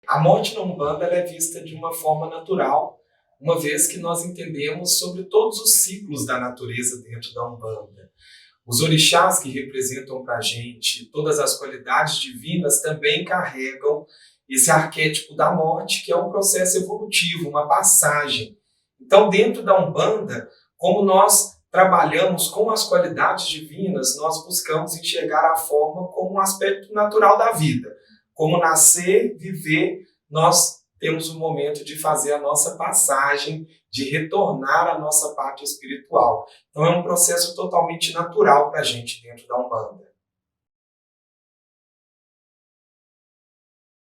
A morte na Umbanda ela é vista de uma forma natural, uma vez que nós entendemos sobre todos os ciclos da natureza dentro da Umbanda. Os orixás que representam para a gente todas as qualidades divinas também carregam esse arquétipo da morte, que é um processo evolutivo, uma passagem. Então, dentro da Umbanda, como nós trabalhamos com as qualidades divinas, nós buscamos enxergar a forma como um aspecto natural da vida. Como nascer, viver, nós temos um momento de fazer a nossa passagem, de retornar à nossa parte espiritual. Então é um processo totalmente natural para a gente dentro da Umbanda.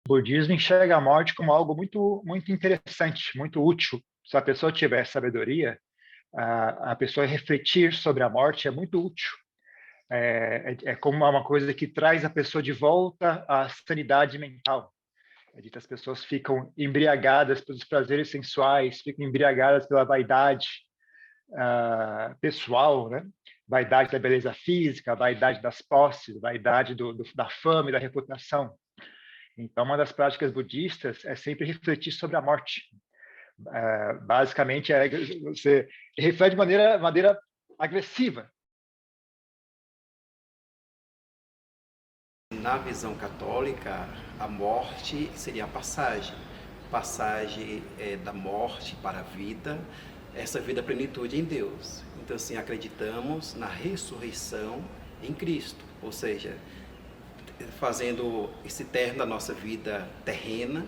O budismo enxerga a morte como algo muito, muito interessante, muito útil. Se a pessoa tiver sabedoria, a pessoa refletir sobre a morte é muito útil. É como uma coisa que traz a pessoa de volta à sanidade mental. As pessoas ficam embriagadas pelos prazeres sensuais, ficam embriagadas pela vaidade pessoal, né? Vaidade da beleza física, vaidade das posses, vaidade da fama e da reputação. Então, uma das práticas budistas é sempre refletir sobre a morte. Basicamente, você reflete de maneira agressiva. Na visão católica, a morte seria a passagem. Passagem da morte para a vida, essa vida plenitude em Deus. Então, assim, acreditamos na ressurreição em Cristo, ou seja, fazendo esse término da nossa vida terrena,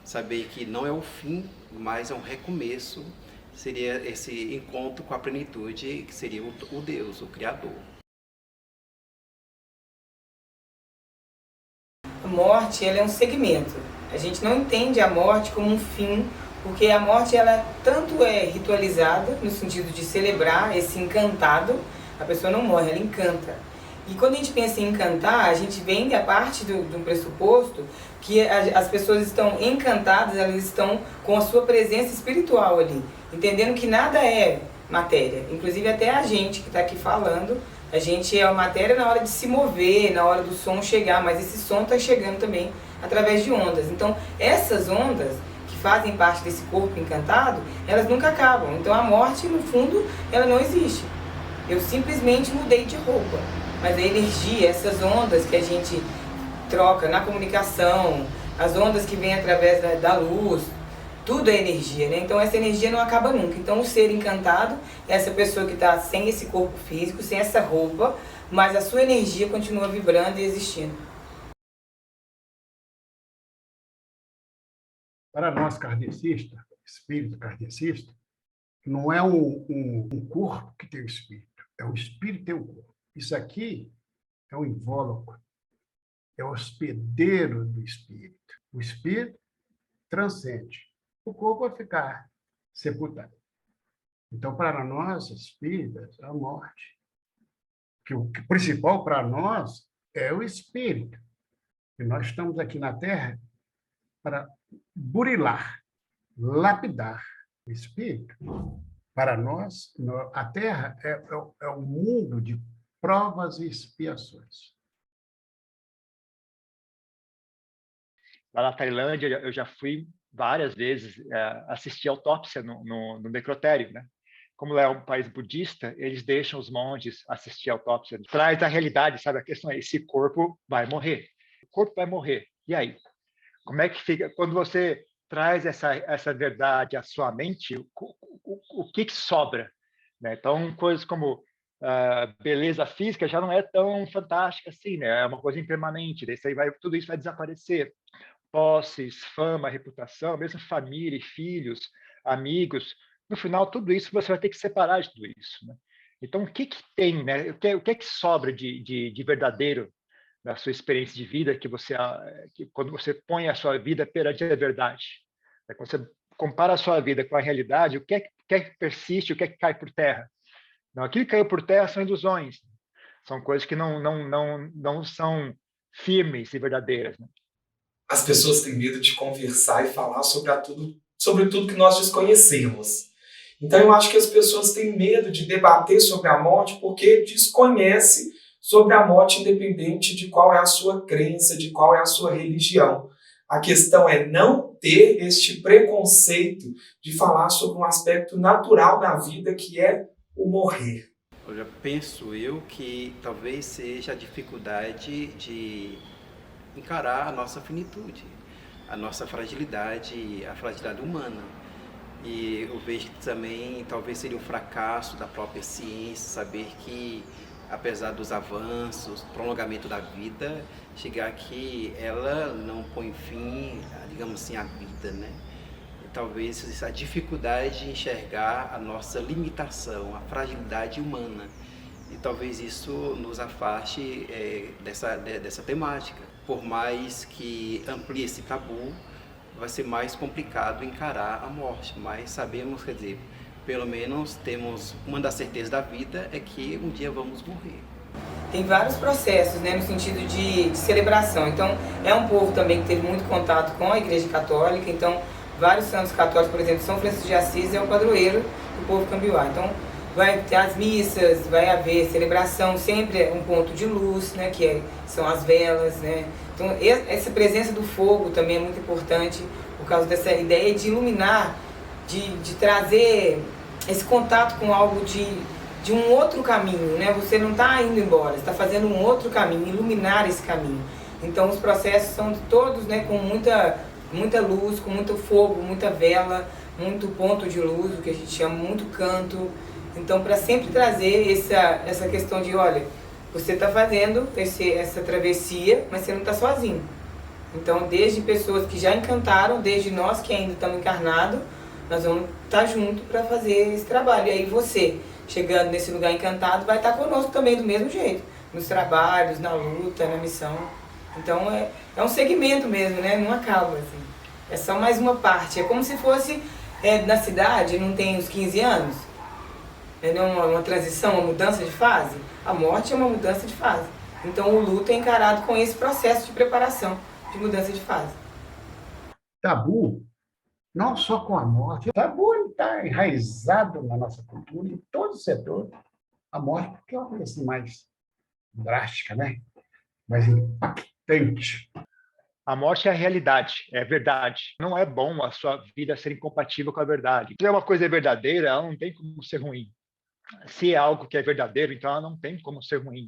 saber que não é o fim, mas é um recomeço, seria esse encontro com a plenitude, que seria o Deus, o Criador. A morte, ela é um segmento. A gente não entende a morte como um fim, porque a morte, ela tanto é ritualizada, no sentido de celebrar esse encantado. A pessoa não morre, ela encanta. E quando a gente pensa em encantar, a gente vem da parte do pressuposto que as pessoas estão encantadas, elas estão com a sua presença espiritual ali, entendendo que nada é matéria. Inclusive até a gente que está aqui falando, a gente é a matéria na hora de se mover, na hora do som chegar, mas esse som está chegando também através de ondas. Então essas ondas que fazem parte desse corpo encantado, elas nunca acabam. Então a morte, no fundo, ela não existe. Eu simplesmente mudei de roupa. Mas a energia, essas ondas que a gente troca na comunicação, as ondas que vêm através da luz, tudo é energia, né? Então essa energia não acaba nunca. Então o ser encantado é essa pessoa que está sem esse corpo físico, sem essa roupa, mas a sua energia continua vibrando e existindo. Para nós kardecistas, espírito kardecista, não é um corpo que tem o espírito, é o espírito que tem o corpo. Isso aqui é um invólucro, é o hospedeiro do espírito. O espírito transcende. O corpo vai ficar sepultado. Então, para nós, espíritas, a morte. Que o principal para nós é o espírito. E nós estamos aqui na Terra para burilar, lapidar o espírito. Para nós, a Terra é um mundo de provas e expiações. Lá na Tailândia, eu já fui várias vezes assistir autópsia no necrotério, né? Como é um país budista, eles deixam os monges assistir autópsia. Traz a realidade, sabe? A questão é, esse corpo vai morrer. O corpo vai morrer. E aí? Como é que fica? Quando você traz essa verdade à sua mente, o que sobra? Né? Então, coisas como beleza física já não é tão fantástica assim, né? É uma coisa impermanente. Tudo isso vai desaparecer. Posses, fama, reputação, mesmo família, filhos, amigos. No final, tudo isso você vai ter que separar de tudo isso. Né? Então, o que tem, né? O que sobra de verdadeiro da sua experiência de vida que quando você põe a sua vida perante a verdade? Né? Quando você compara a sua vida com a realidade, o que é que persiste, o que é que cai por terra? Não, aquilo que caiu por terra são ilusões. São coisas que não são firmes e verdadeiras. Né? As pessoas têm medo de conversar e falar sobre tudo que nós desconhecemos. Então eu acho que as pessoas têm medo de debater sobre a morte porque desconhece sobre a morte independente de qual é a sua crença, de qual é a sua religião. A questão é não ter este preconceito de falar sobre um aspecto natural da vida, que é o morrer. Olha, penso eu que talvez seja a dificuldade de encarar a nossa finitude, a nossa fragilidade, a fragilidade humana. E eu vejo que também talvez seria um fracasso da própria ciência saber que, apesar dos avanços, prolongamento da vida, chegar aqui, ela não põe fim, digamos assim, à vida, né? E talvez essa dificuldade de enxergar a nossa limitação, a fragilidade humana. E talvez isso nos afaste dessa temática. Por mais que amplie esse tabu, vai ser mais complicado encarar a morte, mas sabemos, quer dizer, pelo menos temos uma das certezas da vida é que um dia vamos morrer. Tem vários processos, né, no sentido de celebração. Então, é um povo também que teve muito contato com a Igreja Católica. Então, vários santos católicos, por exemplo, São Francisco de Assis é o padroeiro do povo cambiuá. Então, vai ter as missas, vai haver celebração, sempre é um ponto de luz, né, são as velas, né. Então, essa presença do fogo também é muito importante por causa dessa ideia de iluminar, de trazer esse contato com algo de um outro caminho, né? Você não está indo embora, você está fazendo um outro caminho, iluminar esse caminho. Então, os processos são todos, né, com muita luz, com muito fogo, muita vela, muito ponto de luz, o que a gente chama, muito canto. Então, para sempre trazer essa questão de, olha, você está fazendo essa travessia, mas você não está sozinho. Então, desde pessoas que já encantaram, desde nós que ainda estamos encarnados, nós vamos estar juntos para fazer esse trabalho. E aí você, chegando nesse lugar encantado, vai estar conosco também do mesmo jeito, nos trabalhos, na luta, na missão. Então, é um segmento mesmo, né? Não acaba, assim. É só mais uma parte. É como se fosse na cidade, não tem os 15 anos. É uma transição, uma mudança de fase. A morte é uma mudança de fase. Então, o luto é encarado com esse processo de preparação, de mudança de fase. Tabu, não só com a morte, o tabu está enraizado na nossa cultura, em todo o setor. A morte, porque é uma coisa assim mais drástica, né? Mais impactante. A morte é a realidade, é verdade. Não é bom a sua vida ser incompatível com a verdade. Se é uma coisa verdadeira, ela não tem como ser ruim. Se é algo que é verdadeiro, então ela não tem como ser ruim.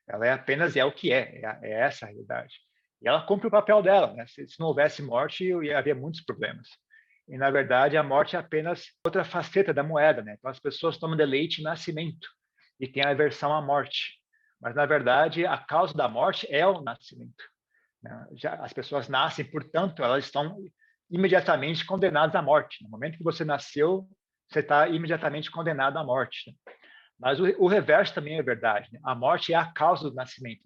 Ela apenas é o que é essa a realidade. E ela cumpre o papel dela, né? Se não houvesse morte, ia haver muitos problemas. E, na verdade, a morte é apenas outra faceta da moeda, né? Então, as pessoas tomam deleite em nascimento e têm aversão à morte. Mas, na verdade, a causa da morte é o nascimento. As pessoas nascem, portanto, elas estão imediatamente condenadas à morte. No momento que você nasceu, você está imediatamente condenado à morte. Mas o reverso também é verdade. Né? A morte é a causa do nascimento.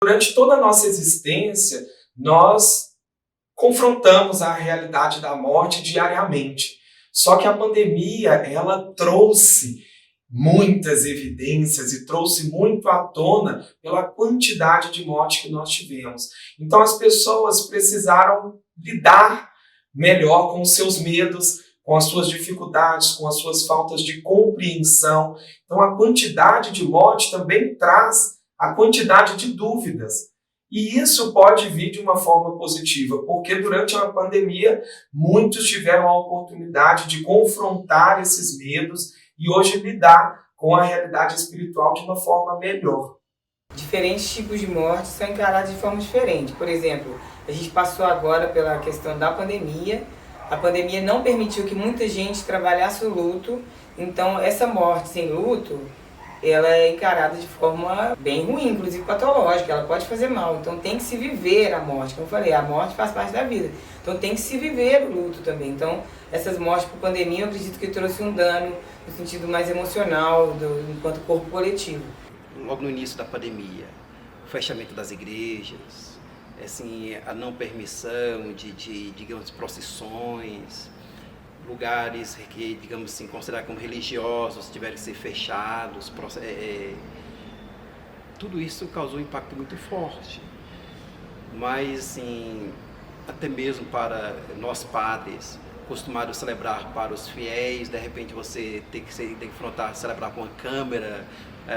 Durante toda a nossa existência, nós confrontamos a realidade da morte diariamente. Só que a pandemia, ela trouxe muitas evidências e trouxe muito à tona pela quantidade de morte que nós tivemos. Então as pessoas precisaram lidar melhor com os seus medos, com as suas dificuldades, com as suas faltas de compreensão. Então a quantidade de morte também traz a quantidade de dúvidas. E isso pode vir de uma forma positiva, porque durante a pandemia muitos tiveram a oportunidade de confrontar esses medos e hoje lidar com a realidade espiritual de uma forma melhor. Diferentes tipos de morte são encarados de forma diferente. Por exemplo, a gente passou agora pela questão da pandemia. A pandemia não permitiu que muita gente trabalhasse o luto. Então, essa morte sem luto, ela é encarada de forma bem ruim, inclusive patológica. Ela pode fazer mal. Então, tem que se viver a morte. Como eu falei, a morte faz parte da vida. Então, tem que se viver o luto também. Então, essas mortes por pandemia, eu acredito que trouxe um dano no sentido mais emocional, enquanto corpo coletivo. Logo no início da pandemia, o fechamento das igrejas, assim, a não permissão de digamos, procissões, lugares que, digamos assim, considerados como religiosos tiveram que ser fechados, tudo isso causou um impacto muito forte. Mas, assim, até mesmo para nós padres, acostumado a celebrar para os fiéis, de repente você tem que enfrentar, celebrar com a câmera,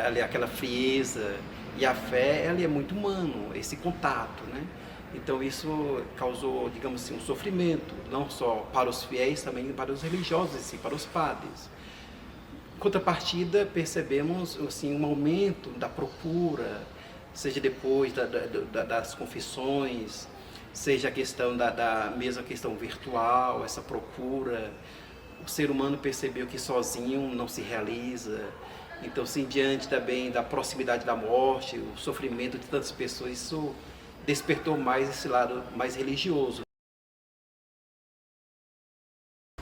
ali aquela frieza. E a fé, ela é muito humano, esse contato, né? Então isso causou, digamos assim, um sofrimento, não só para os fiéis, também para os religiosos, assim, para os padres. Em contrapartida, percebemos assim, um aumento da procura, seja depois das confissões, seja a questão da mesma questão virtual, essa procura. O ser humano percebeu que sozinho não se realiza. Então, assim, diante também da proximidade da morte, o sofrimento de tantas pessoas, isso despertou mais esse lado mais religioso.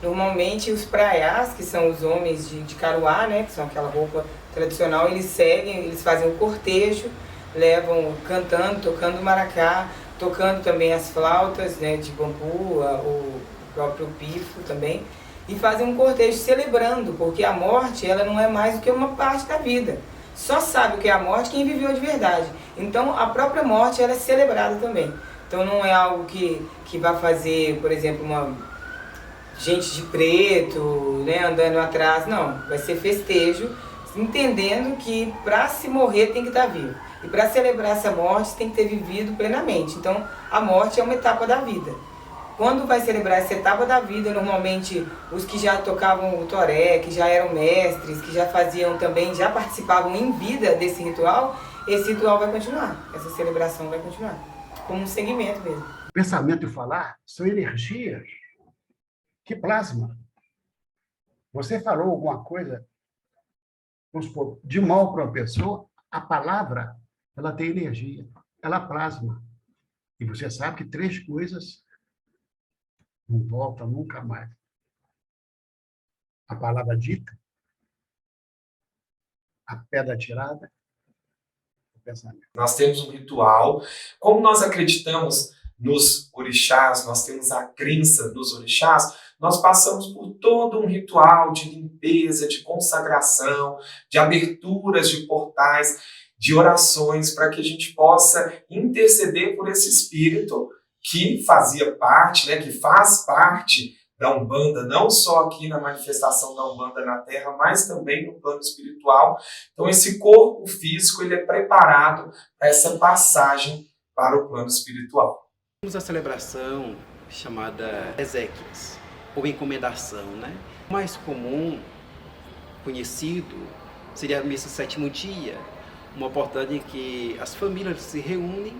Normalmente os praiás, que são os homens de Caruá, né, que são aquela roupa tradicional, eles fazem o cortejo, levam cantando, tocando maracá, tocando também as flautas, né, de bambu, o próprio pifo também, e fazem um cortejo celebrando, porque a morte ela não é mais do que uma parte da vida. Só sabe o que é a morte quem viveu de verdade. Então a própria morte ela é celebrada também. Então não é algo que vai fazer, por exemplo, uma gente de preto, né, andando atrás, não. Vai ser festejo, entendendo que para se morrer tem que estar vivo. E para celebrar essa morte tem que ter vivido plenamente. Então a morte é uma etapa da vida. Quando vai celebrar essa etapa da vida, normalmente os que já tocavam o toré, que já eram mestres, que já faziam também, já participavam em vida desse ritual, esse ritual vai continuar, essa celebração vai continuar, como um segmento mesmo. Pensamento e falar são energias que plasma. Você falou alguma coisa, vamos supor, de mal para uma pessoa, a palavra, ela tem energia, ela plasma. E você sabe que 3 coisas não voltam nunca mais. A palavra dita, a pedra tirada, o pensamento. Nós temos um ritual. Como nós acreditamos nos orixás, nós temos a crença nos orixás, nós passamos por todo um ritual de limpeza, de consagração, de aberturas de portais, de orações, para que a gente possa interceder por esse espírito que fazia parte, né, que faz parte da Umbanda, não só aqui na manifestação da Umbanda na Terra, mas também no plano espiritual. Então esse corpo físico ele é preparado para essa passagem para o plano espiritual. Temos a celebração chamada exéquias, ou encomendação, né? O mais comum, conhecido, seria a missa sétimo dia, uma oportunidade em que as famílias se reúnem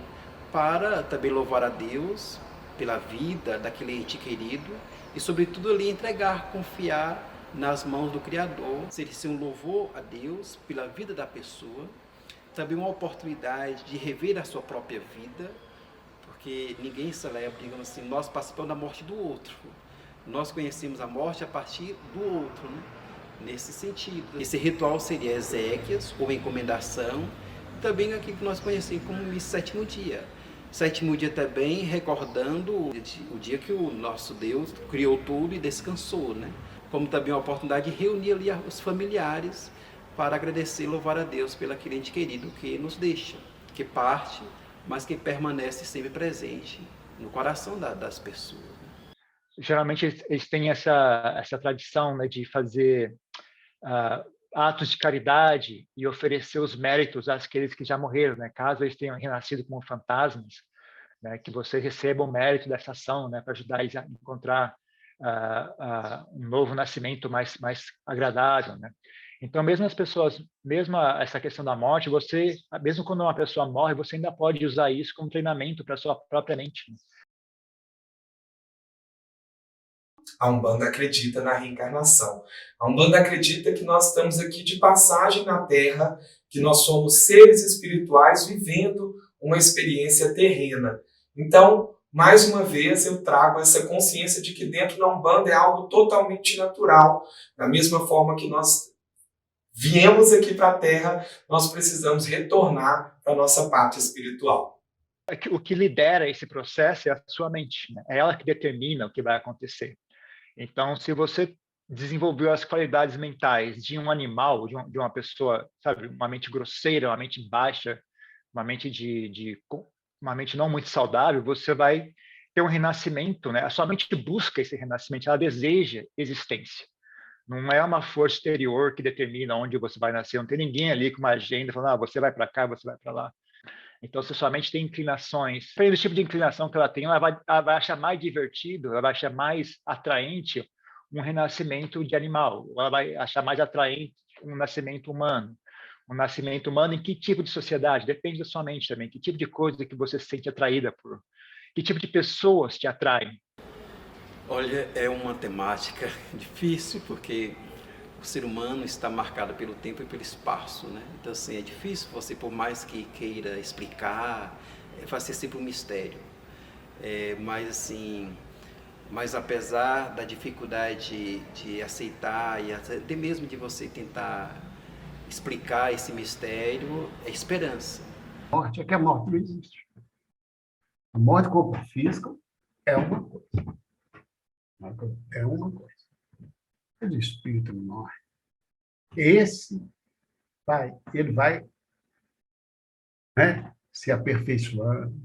para também louvar a Deus pela vida daquele ente querido e, sobretudo, ali entregar, confiar nas mãos do Criador. Seria um louvor a Deus pela vida da pessoa, também uma oportunidade de rever a sua própria vida, porque ninguém celebra, digamos assim, nós participamos da morte do outro. Nós conhecemos a morte a partir do outro, né? Nesse sentido. Esse ritual seria exéquias ou encomendação, também aquilo que nós conhecemos como missa sétimo dia. Sétimo dia também recordando o dia que o nosso Deus criou tudo e descansou, né? Como também uma oportunidade de reunir ali os familiares para agradecer e louvar a Deus pelo aquele ente querido que nos deixa, que parte, mas que permanece sempre presente no coração das pessoas. Geralmente eles têm essa tradição, né, de fazer atos de caridade e oferecer os méritos àqueles que já morreram, né? Caso eles tenham renascido como fantasmas, né, que você receba o mérito dessa ação, né, para ajudar eles a encontrar um novo nascimento mais agradável, né? Então, mesmo as pessoas, mesmo essa questão da morte, você, mesmo quando uma pessoa morre, você ainda pode usar isso como treinamento para a sua própria mente, né? A Umbanda acredita na reencarnação. A Umbanda acredita que nós estamos aqui de passagem na Terra, que nós somos seres espirituais vivendo uma experiência terrena. Então, mais uma vez, eu trago essa consciência de que dentro da Umbanda é algo totalmente natural. Da mesma forma que nós viemos aqui para a Terra, nós precisamos retornar para a nossa pátria espiritual. O que lidera esse processo é a sua mente, né? É ela que determina o que vai acontecer. Então, se você desenvolveu as qualidades mentais de um animal, de uma pessoa, sabe, uma mente grosseira, uma mente baixa, uma mente uma mente não muito saudável, você vai ter um renascimento, né? A sua mente busca esse renascimento, ela deseja existência. Não é uma força exterior que determina onde você vai nascer, não tem ninguém ali com uma agenda falando, você vai para cá, você vai para lá. Então, se sua mente tem inclinações, dependendo do tipo de inclinação que ela tem, ela vai achar mais divertido, ela vai achar mais atraente um renascimento de animal, ela vai achar mais atraente um nascimento humano. Um nascimento humano em que tipo de sociedade? Depende da sua mente também. Que tipo de coisa que você se sente atraída por? Que tipo de pessoas te atraem? Olha, é uma temática difícil, porque o ser humano está marcado pelo tempo e pelo espaço, né? Então, assim, é difícil você, por mais que queira explicar, vai ser sempre um mistério. Mas, assim, mas apesar da dificuldade de aceitar e até mesmo de você tentar explicar esse mistério, é esperança. A morte é que a morte não existe. A morte do corpo físico é uma coisa. É uma coisa. Mas o espírito não morre. Ele vai, né, se aperfeiçoando.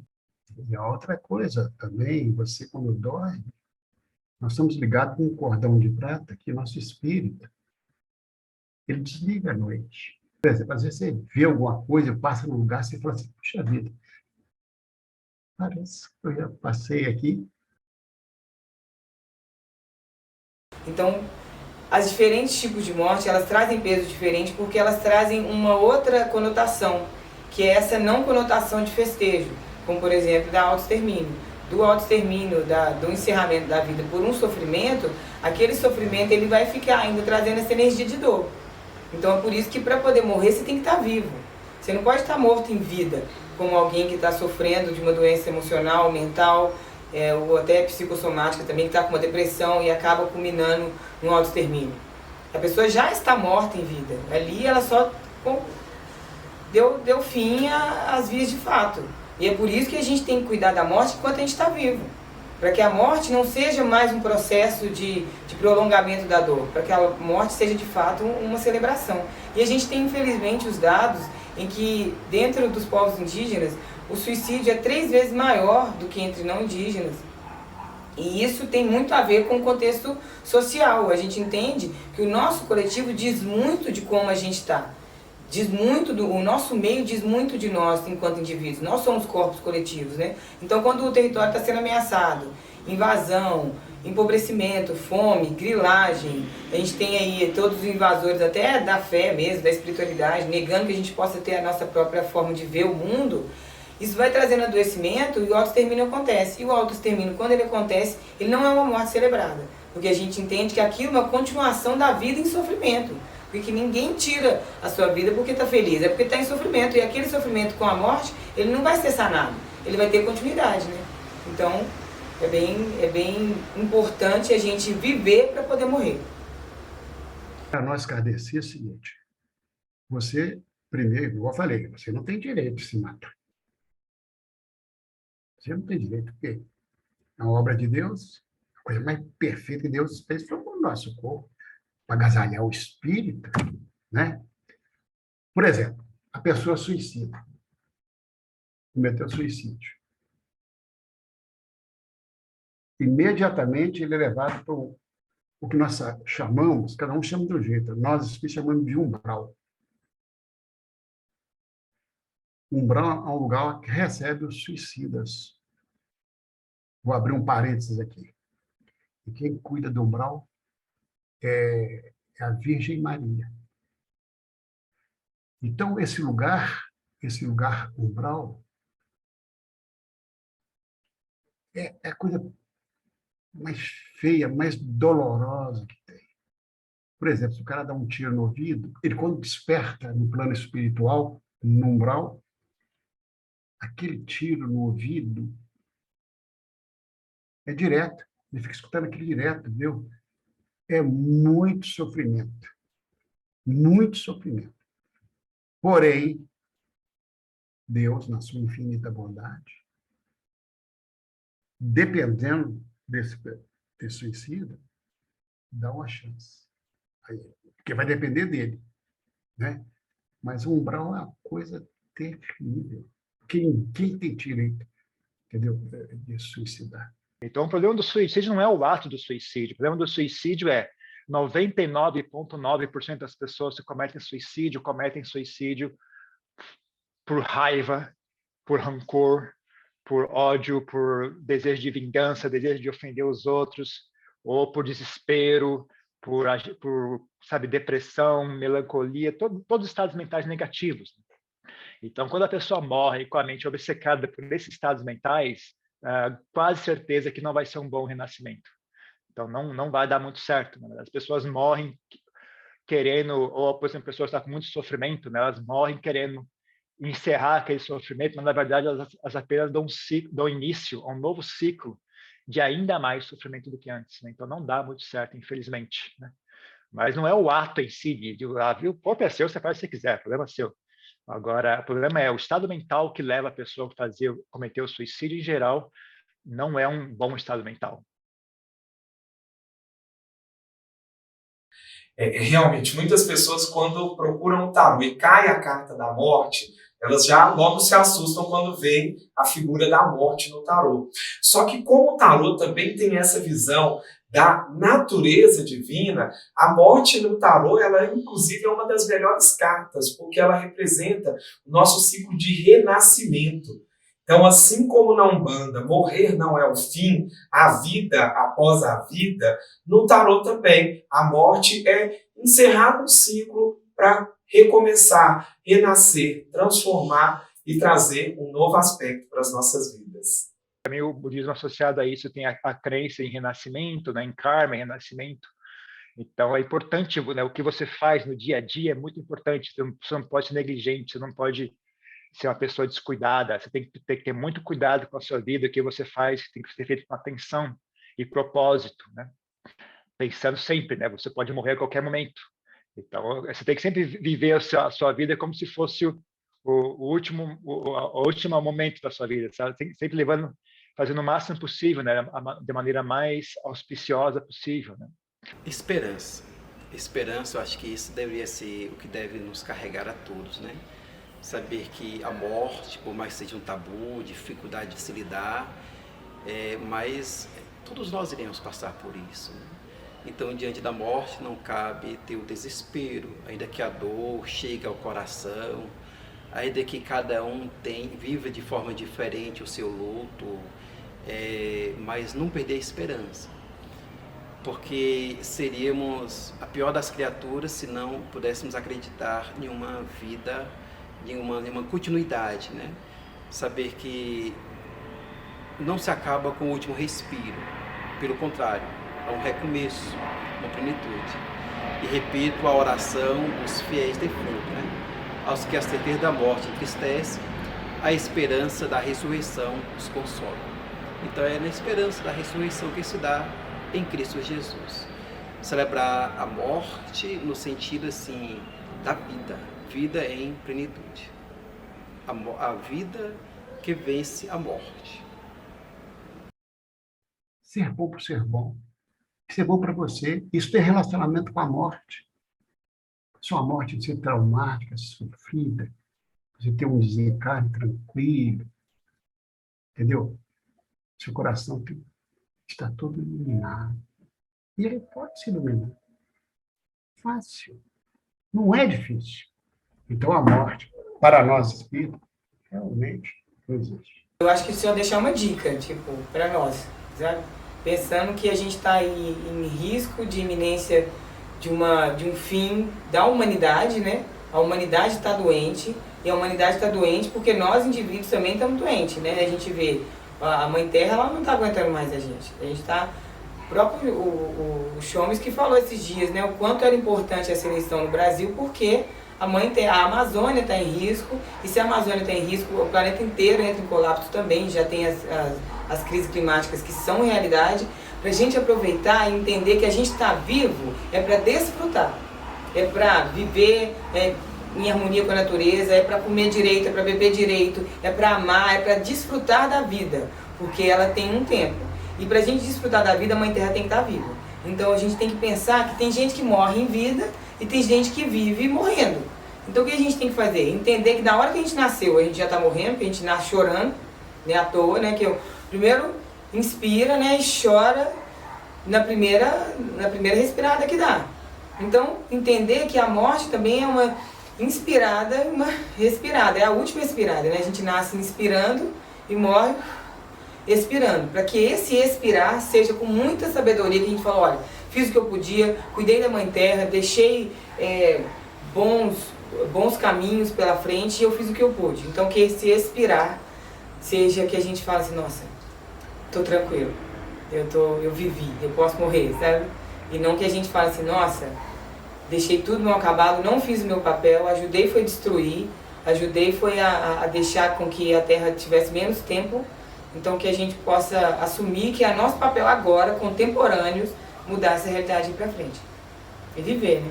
E a outra coisa também, você quando dorme, nós estamos ligados com um cordão de prata que nosso espírito, ele desliga à noite. Por exemplo, às vezes você vê alguma coisa, passa num lugar, você fala assim, puxa vida, parece que eu já passei aqui. Então, as diferentes tipos de morte, elas trazem peso diferente porque elas trazem uma outra conotação, que é essa não conotação de festejo, como por exemplo da autoextermínio. Do autoextermínio, do encerramento da vida por um sofrimento, aquele sofrimento ele vai ficar ainda trazendo essa energia de dor. Então é por isso que para poder morrer você tem que estar vivo. Você não pode estar morto em vida, como alguém que está sofrendo de uma doença emocional, mental, ou até psicossomática também, que está com uma depressão e acaba culminando no autoextermínio. A pessoa já está morta em vida. Ali ela só deu fim às vias de fato. E é por isso que a gente tem que cuidar da morte enquanto a gente está vivo. Para que a morte não seja mais um processo de prolongamento da dor. Para que a morte seja de fato uma celebração. E a gente tem infelizmente os dados em que dentro dos povos indígenas o suicídio é 3 vezes maior do que entre não indígenas. E isso tem muito a ver com o contexto social. A gente entende que o nosso coletivo diz muito de como a gente está. O nosso meio diz muito de nós enquanto indivíduos. Nós somos corpos coletivos, né? Então, quando o território está sendo ameaçado, invasão, empobrecimento, fome, grilagem, a gente tem aí todos os invasores até da fé mesmo, da espiritualidade, negando que a gente possa ter a nossa própria forma de ver o mundo. Isso vai trazendo adoecimento e o autoextermínio acontece. E o autoextermínio, quando ele acontece, ele não é uma morte celebrada. Porque a gente entende que aquilo é uma continuação da vida em sofrimento. Porque ninguém tira a sua vida porque está feliz, é porque está em sofrimento. E aquele sofrimento com a morte, ele não vai ser sanado. Ele vai ter continuidade, né? Então, é bem importante a gente viver para poder morrer. Para nós kardecistas é o seguinte, você, primeiro, igual eu falei, você não tem direito de se matar. Você não tem direito, porque a obra de Deus, a coisa mais perfeita que Deus fez foi o nosso corpo, para agasalhar o espírito, né? Por exemplo, a pessoa suicida, cometeu suicídio. Imediatamente ele é levado para o que nós chamamos, cada um chama de um jeito, nós espíritos chamamos de umbral. Umbral é um lugar que recebe os suicidas. Vou abrir um parênteses aqui. E quem cuida do umbral é a Virgem Maria. Então, esse lugar umbral, é a coisa mais feia, mais dolorosa que tem. Por exemplo, se o cara dá um tiro no ouvido, ele quando desperta no plano espiritual, no umbral, aquele tiro no ouvido é direto. Ele fica escutando aquilo direto, viu? É muito sofrimento. Muito sofrimento. Porém, Deus, na sua infinita bondade, dependendo desse suicida, dá uma chance. Porque vai depender dele, né? Mas o umbral é uma coisa terrível. Quem tem direito, entendeu, de suicidar? Então, o problema do suicídio não é o ato do suicídio. O problema do suicídio é 99,9% das pessoas que cometem suicídio por raiva, por rancor, por ódio, por desejo de vingança, desejo de ofender os outros, ou por desespero, por sabe, depressão, melancolia, todos os estados mentais negativos. Então, quando a pessoa morre com a mente obcecada por esses estados mentais, quase certeza que não vai ser um bom renascimento. Então, não vai dar muito certo. Né? As pessoas morrem querendo, ou, por exemplo, pessoas que estão com muito sofrimento, né? Elas morrem querendo encerrar aquele sofrimento, mas, na verdade, elas apenas dão início a um novo ciclo de ainda mais sofrimento do que antes. Né? Então, não dá muito certo, infelizmente. Né? Mas não é o ato em si, viu? O corpo é seu, você faz o que você quiser, o problema é seu. Agora, o problema é o estado mental que leva a pessoa a cometer o suicídio, em geral, não é um bom estado mental. Realmente, muitas pessoas, quando procuram o tarô e cai a carta da morte, elas já logo se assustam quando veem a figura da morte no tarô. Só que como o tarô também tem essa visão da natureza divina, a morte no tarô, ela inclusive é uma das melhores cartas, porque ela representa o nosso ciclo de renascimento. Então, assim como na Umbanda, morrer não é o fim, a vida após a vida, no tarô também, a morte é encerrar um ciclo para recomeçar, renascer, transformar e trazer um novo aspecto para as nossas vidas. Também o budismo associado a isso tem a crença em renascimento, né, em karma, em renascimento. Então, é importante, né, o que você faz no dia a dia é muito importante. Você não pode ser negligente, você não pode ser uma pessoa descuidada. Você tem que ter muito cuidado com a sua vida, o que você faz tem que ser feito com atenção e propósito, né? Pensando sempre, né? Você pode morrer a qualquer momento. Então, você tem que sempre viver a sua vida como se fosse o último momento da sua vida, sabe? Sempre fazendo o máximo possível, né? De maneira mais auspiciosa possível, né? Esperança. Esperança, eu acho que isso deveria ser o que deve nos carregar a todos, né? Saber que a morte, por mais que seja um tabu, dificuldade de se lidar, mas todos nós iremos passar por isso, né? Então, diante da morte, não cabe ter o desespero, ainda que a dor chegue ao coração, ainda que cada um viva de forma diferente o seu luto, mas não perder a esperança, porque seríamos a pior das criaturas se não pudéssemos acreditar em uma vida, em uma continuidade, né? Saber que não se acaba com o último respiro, pelo contrário, é um recomeço, uma plenitude. E repito a oração dos fiéis defuntos, né? Aos que a certeza da morte entristece, a esperança da ressurreição os consola. Então é na esperança da ressurreição que se dá em Cristo Jesus. Celebrar a morte no sentido assim da vida em plenitude. A vida que vence a morte. Ser bom por ser bom. Ser bom para você. Isso tem relacionamento com a morte. Se uma morte ser traumática, sofrida, você ter um desencarne tranquilo, entendeu? Seu coração está todo iluminado. E ele pode se iluminar. Fácil. Não é difícil. Então, a morte, para nós espíritos, realmente não existe. Eu acho que o senhor deixar uma dica, tipo, para nós, sabe? Pensando que a gente está aí em risco de iminência de um fim da humanidade, né? A humanidade está doente, e a humanidade está doente porque nós, indivíduos, também estamos doentes, né? A gente vê, a Mãe Terra, ela não está aguentando mais a gente. A gente está... O próprio o Chomes que falou esses dias, né? O quanto era importante essa eleição no Brasil, porque a Amazônia está em risco, e se a Amazônia está em risco, o planeta inteiro entra em colapso também, já tem as crises climáticas que são realidade, para a gente aproveitar e entender que a gente está vivo é para desfrutar, é para viver em harmonia com a natureza, é para comer direito, é para beber direito, é para amar, é para desfrutar da vida, porque ela tem um tempo. E para a gente desfrutar da vida, a Mãe Terra tem que estar viva. Então a gente tem que pensar que tem gente que morre em vida e tem gente que vive morrendo. Então o que a gente tem que fazer? Entender que na hora que a gente nasceu, a gente já está morrendo, que a gente nasce chorando, né, à toa, né? Primeiro, inspira, né, e chora na primeira respirada que dá. Então, entender que a morte também é uma inspirada e uma respirada, é a última expirada, né? A gente nasce inspirando e morre expirando, para que esse expirar seja com muita sabedoria, que a gente fala, olha, fiz o que eu podia, cuidei da Mãe Terra, deixei bons caminhos pela frente e eu fiz o que eu pude. Então, que esse expirar seja que a gente fala assim, nossa, tô tranquilo, eu vivi, eu posso morrer, sabe? E não que a gente fale assim, nossa, deixei tudo mal acabado, não fiz o meu papel, ajudei foi destruir, ajudei foi a deixar com que a Terra tivesse menos tempo. Então que a gente possa assumir que é nosso papel agora, contemporâneos, mudar essa realidade para frente. E viver, né?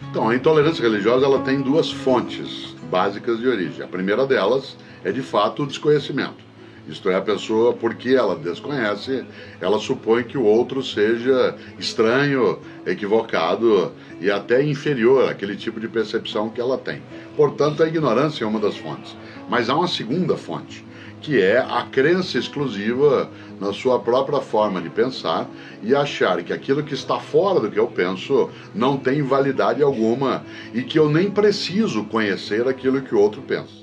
Então, a intolerância religiosa ela tem duas fontes básicas de origem. A primeira delas é, de fato, o desconhecimento. Isto é, a pessoa, porque ela desconhece, ela supõe que o outro seja estranho, equivocado e até inferior àquele tipo de percepção que ela tem. Portanto, a ignorância é uma das fontes. Mas há uma segunda fonte, que é a crença exclusiva na sua própria forma de pensar e achar que aquilo que está fora do que eu penso não tem validade alguma e que eu nem preciso conhecer aquilo que o outro pensa.